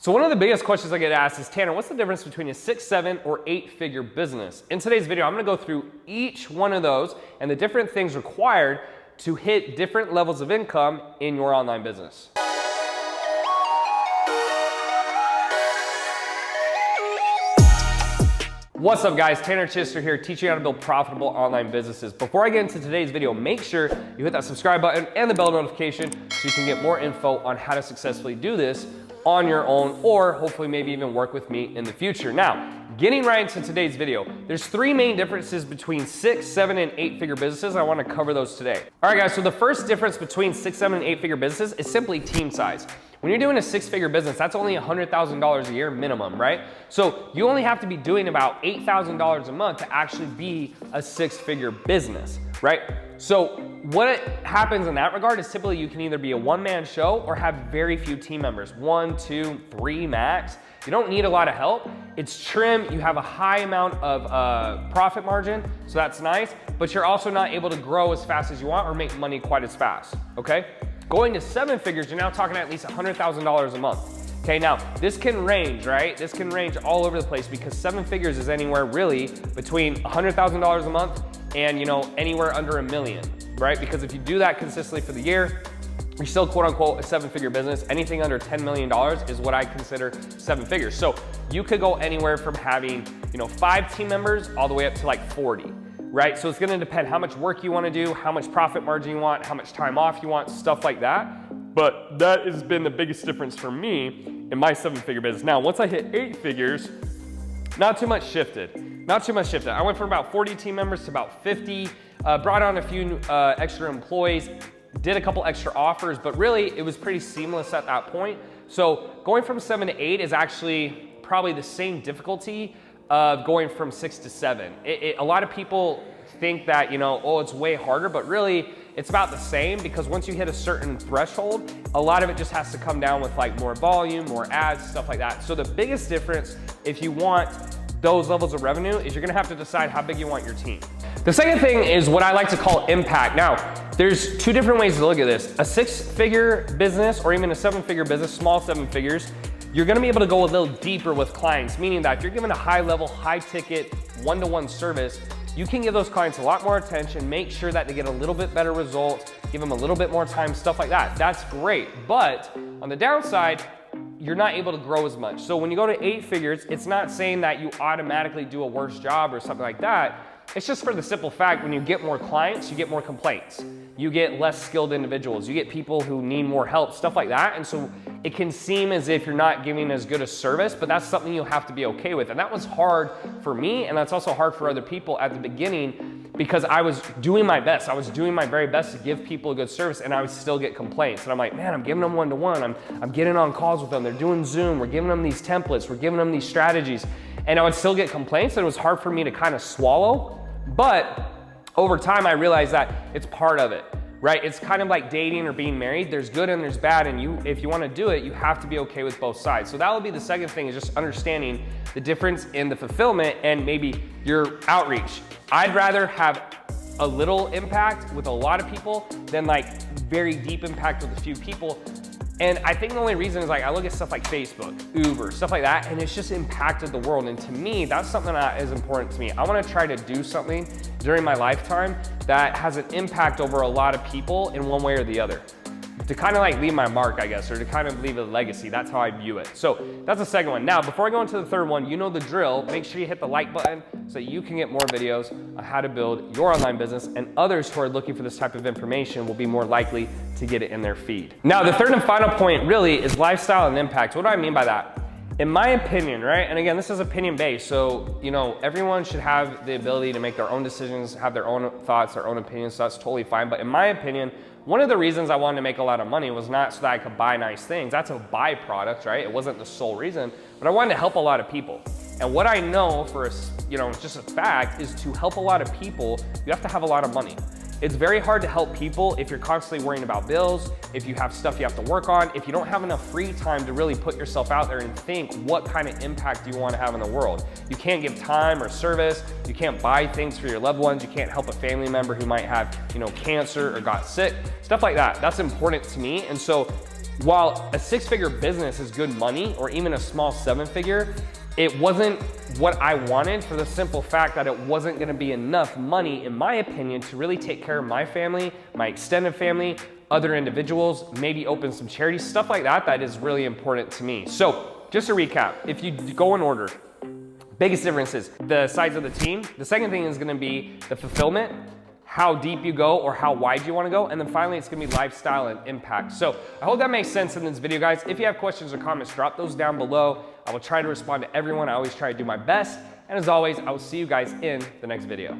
So one of the biggest questions I get asked is, Tanner, what's the difference between a 6, 7, or 8-figure business? In today's video, I'm gonna go through each one of those and the different things required to hit different levels of income in your online business. What's up guys, Tanner Chidester here, teaching you how to build profitable online businesses. Before I get into today's video, make sure you hit that subscribe button and the bell notification so you can get more info on how to successfully do this on your own, or hopefully maybe even work with me in the future. Now, getting right into today's video, there's 3 main differences between 6, 7, and 8-figure businesses. I wanna cover those today. All right guys, so the first difference between 6, 7, and 8-figure businesses is simply team size. When you're doing a 6-figure business, that's only $100,000 a year minimum, right? So you only have to be doing about $8,000 a month to actually be a 6-figure business, right? So what happens in that regard is typically you can either be a one-man show or have very few team members, 1, 2, 3 max. You don't need a lot of help. It's trim, you have a high amount of profit margin, so that's nice, but you're also not able to grow as fast as you want or make money quite as fast, okay? Going to 7 figures, you're now talking at least $100,000 a month. Okay, now this can range, right? This can range all over the place because 7 figures is anywhere really between $100,000 a month and anywhere under $1 million, right? Because if you do that consistently for the year, you're still quote unquote a 7-figure business. Anything under $10 million is what I consider 7 figures. So you could go anywhere from having 5 team members all the way up to like 40. Right? So it's gonna depend how much work you wanna do, how much profit margin you want, how much time off you want, stuff like that. But that has been the biggest difference for me in my 7-figure business. Now, once I hit 8 figures, not too much shifted. Not too much shifted. I went from about 40 team members to about 50, brought on a few extra employees, did a couple extra offers, but really it was pretty seamless at that point. So going from 7 to 8 is actually probably the same difficulty of going from 6 to 7. A lot of people think that, oh, it's way harder, but really it's about the same because once you hit a certain threshold, a lot of it just has to come down with like more volume, more ads, stuff like that. So the biggest difference if you want those levels of revenue is you're gonna have to decide how big you want your team. The second thing is what I like to call impact. Now, there's 2 different ways to look at this. A 6-figure business or even a 7-figure business, small 7 figures, you're gonna be able to go a little deeper with clients, meaning that if you're given a high level, high ticket, one-to-one service, you can give those clients a lot more attention, make sure that they get a little bit better results, give them a little bit more time, stuff like that. That's great, but on the downside, you're not able to grow as much. So when you go to 8 figures, it's not saying that you automatically do a worse job or something like that. It's just for the simple fact when you get more clients, you get more complaints. You get less skilled individuals. You get people who need more help, stuff like that. And so it can seem as if you're not giving as good a service, but that's something you'll have to be okay with. And that was hard for me, and that's also hard for other people at the beginning because I was doing my best. I was doing my very best to give people a good service, and I would still get complaints. And I'm like, man, I'm giving them one-to-one. I'm getting on calls with them. They're doing Zoom. We're giving them these templates. We're giving them these strategies. And I would still get complaints, and it was hard for me to kind of swallow. But over time, I realized that it's part of it, right? It's kind of like dating or being married. There's good and there's bad, and if you want to do it, you have to be okay with both sides. So that will be the second thing, is just understanding the difference in the fulfillment and maybe your outreach. I'd rather have a little impact with a lot of people than like very deep impact with a few people. And I think the only reason is like, I look at stuff like Facebook, Uber, stuff like that, and it's just impacted the world. And to me, that's something that is important to me. I wanna try to do something during my lifetime that has an impact over a lot of people in one way or the other. To kind of like leave my mark, I guess, or to kind of leave a legacy. That's how I view it. So that's the second one. Now, before I go into the third one, you know the drill. Make sure you hit the like button so you can get more videos on how to build your online business, and others who are looking for this type of information will be more likely to get it in their feed. Now, the third and final point really is lifestyle and impact. What do I mean by that? In my opinion, right? And again, this is opinion based. So, everyone should have the ability to make their own decisions, have their own thoughts, their own opinions. So that's totally fine. But in my opinion, one of the reasons I wanted to make a lot of money was not so that I could buy nice things. That's a byproduct, right? It wasn't the sole reason, but I wanted to help a lot of people. And what I know for, just a fact is to help a lot of people, you have to have a lot of money. It's very hard to help people if you're constantly worrying about bills, if you have stuff you have to work on, if you don't have enough free time to really put yourself out there and think what kind of impact you want to have in the world. You can't give time or service, you can't buy things for your loved ones, you can't help a family member who might have, cancer or got sick, stuff like that. That's important to me. And so while a 6-figure business is good money, or even a small 7-figure, it wasn't what I wanted for the simple fact that it wasn't gonna be enough money, in my opinion, to really take care of my family, my extended family, other individuals, maybe open some charities, stuff like that, that is really important to me. So just to recap, if you go in order, biggest differences, the size of the team. The second thing is gonna be the fulfillment, how deep you go or how wide you wanna go. And then finally, it's gonna be lifestyle and impact. So I hope that makes sense in this video, guys. If you have questions or comments, drop those down below. I will try to respond to everyone. I always try to do my best. And as always, I will see you guys in the next video.